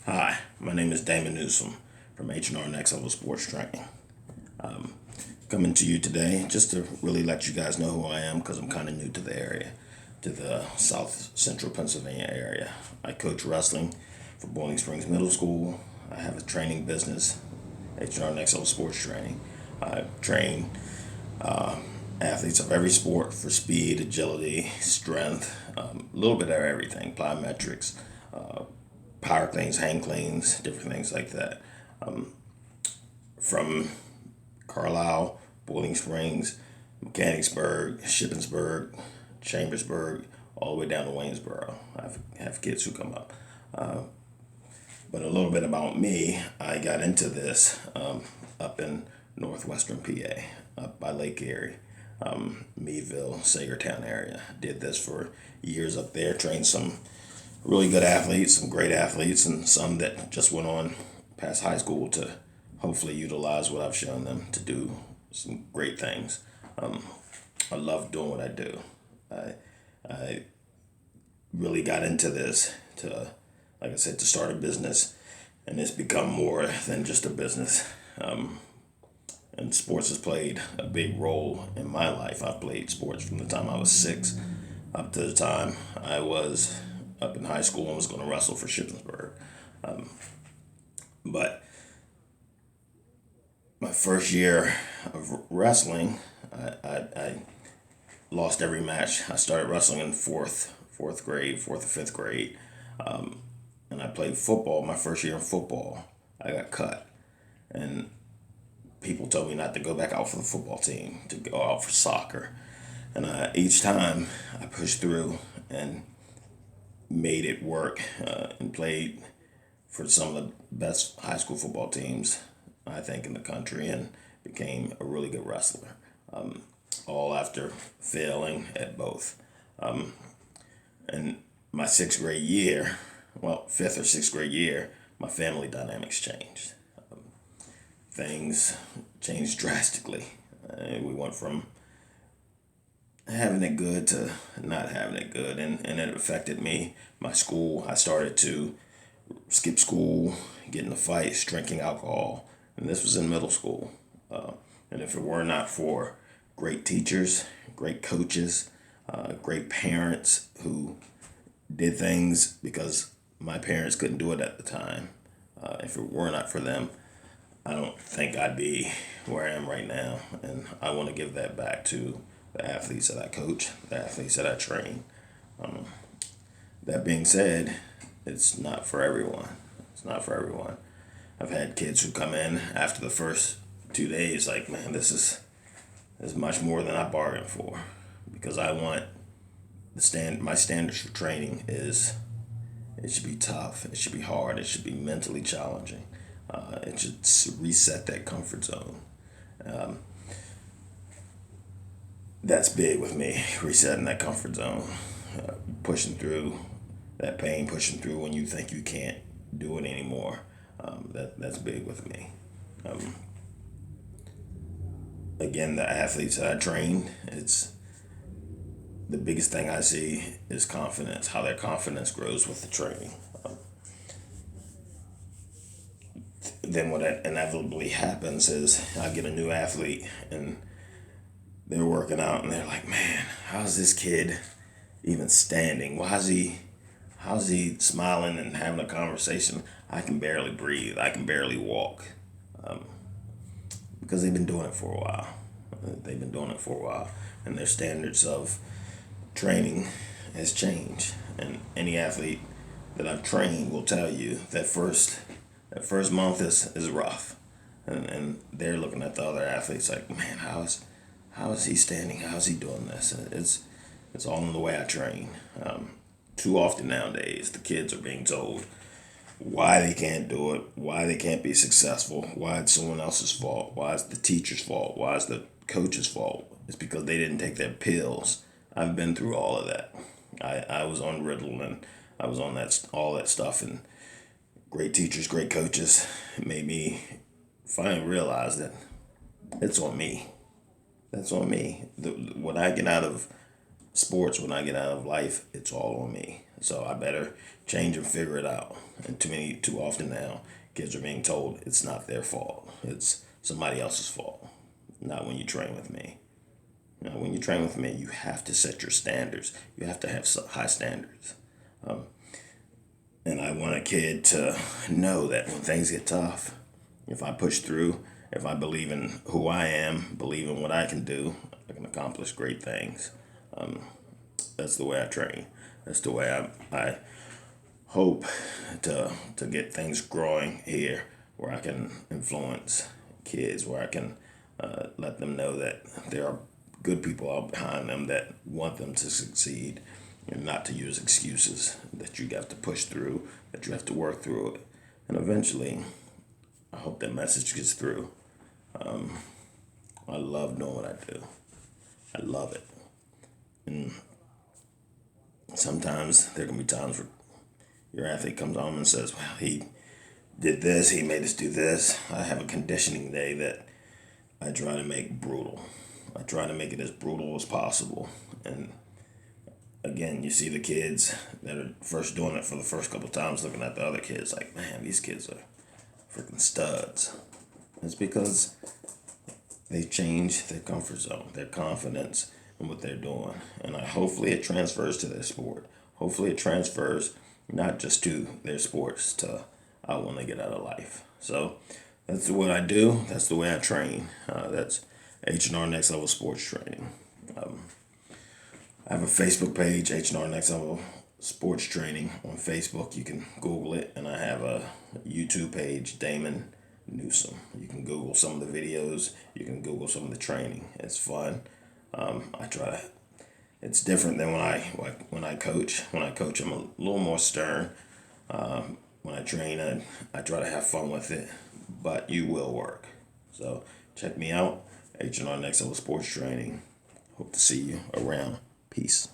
Hi, my name is Damon Newsom from H&R Next Level Sports Training. Coming to you today just to really let you guys know who I am because I'm kind of new to the area, to the South Central Pennsylvania area. I coach wrestling for Boiling Springs Middle School. I have a training business, H&R Next Level Sports Training. I train athletes of every sport for speed, agility, strength, a little bit of everything, plyometrics, power cleans, hang cleans, different things like that. From Carlisle, Boiling Springs, Mechanicsburg, Shippensburg, Chambersburg, all the way down to Waynesboro. I have kids who come up. But a little bit about me, I got into this up in northwestern PA, up by Lake Erie, Meadville, Sagertown area. Did this for years up there, trained some really good athletes, some great athletes, and some that just went on past high school to hopefully utilize what I've shown them to do some great things. I love doing what I do. I really got into this to, like I said, to start a business, and it's become more than just a business. And sports has played a big role in my life. I've played sports from the time I was 6 up to the time I was up in high school and was going to wrestle for Shippensburg. But my first year of wrestling, I lost every match. I started wrestling in fourth grade, fourth or fifth grade, and I played football. My first year in football, I got cut, and people told me not to go back out for the football team, to go out for soccer. And each time I pushed through and made it work and played for some of the best high school football teams, I think, in the country, and became a really good wrestler. All after failing at both. And my sixth grade year, well, fifth or sixth grade year, my family dynamics changed. Things changed drastically. We went from having it good to not having it good, and it affected me. My school, I started to skip school, get into fights, drinking alcohol, and this was in middle school. And if it were not for great teachers, great coaches, great parents who did things because my parents couldn't do it at the time, if it were not for them, I don't think I'd be where I am right now. And I want to give that back to the athletes that I coach, the athletes that I train. That being said, it's not for everyone. It's not for everyone. I've had kids who come in after the first 2 days like, man, this is much more than I bargained for, because I want my standards for training is it should be tough, it should be hard, it should be mentally challenging. It should reset that comfort zone. That's big with me, resetting that comfort zone, pushing through that pain, pushing through when you think you can't do it anymore. That's big with me. Um, Again, the athletes that I train, it's the biggest thing I see is confidence, how their confidence grows with the training. Then what inevitably happens is I get a new athlete and they're working out and they're like, man, how's this kid even standing? How's he smiling and having a conversation? I can barely breathe. I can barely walk. Because they've been doing it for a while. They've been doing it for a while, and their standards of training has changed. And any athlete that I've trained will tell you that first month is rough, and they're looking at the other athletes like, man, how is he standing? How is he doing this? It's all in the way I train. Too often nowadays, the kids are being told why they can't do it, why they can't be successful, why it's someone else's fault, why it's the teacher's fault, why it's the coach's fault. It's because they didn't take their pills. I've been through all of that. I was on Ritalin. I was on that all that stuff, and great teachers, great coaches made me finally realize that it's on me. That's on me. What I get out of sports, when I get out of life, it's all on me. So I better change and figure it out. And too often now, kids are being told it's not their fault. It's somebody else's fault. Not when you train with me. You know, when you train with me, you have to set your standards. You have to have high standards. And I want a kid to know that when things get tough, if I push through, if I believe in who I am, believe in what I can do, I can accomplish great things. That's the way I train. That's the way I hope to get things growing here, where I can influence kids, where I can let them know that there are good people out behind them that want them to succeed, and not to use excuses that you have to push through, that you have to work through it. And eventually, I hope that message gets through. I love doing what I do. I love it. And sometimes there can be times where your athlete comes home and says, well, he did this, he made us do this. I have a conditioning day that I try to make brutal. I try to make it as brutal as possible. And again, you see the kids that are first doing it for the first couple of times, looking at the other kids like, man, these kids are freaking studs. It's because they change their comfort zone, their confidence in what they're doing. And hopefully it transfers to their sport. Hopefully it transfers not just to their sports, to out when they get out of life. So that's what I do. That's the way I train. That's H&R Next Level Sports Training. I have a Facebook page, H&R Next Level Sports Training on Facebook. You can Google it. And I have a YouTube page, Damon Newsom. You can Google some of the videos. You can Google some of the training. It's fun. I try to. It's different than when I coach. When I coach, I'm a little more stern. When I train, I try to have fun with it, but you will work. So check me out, H&R Next Level Sports Training. Hope to see you around. Peace.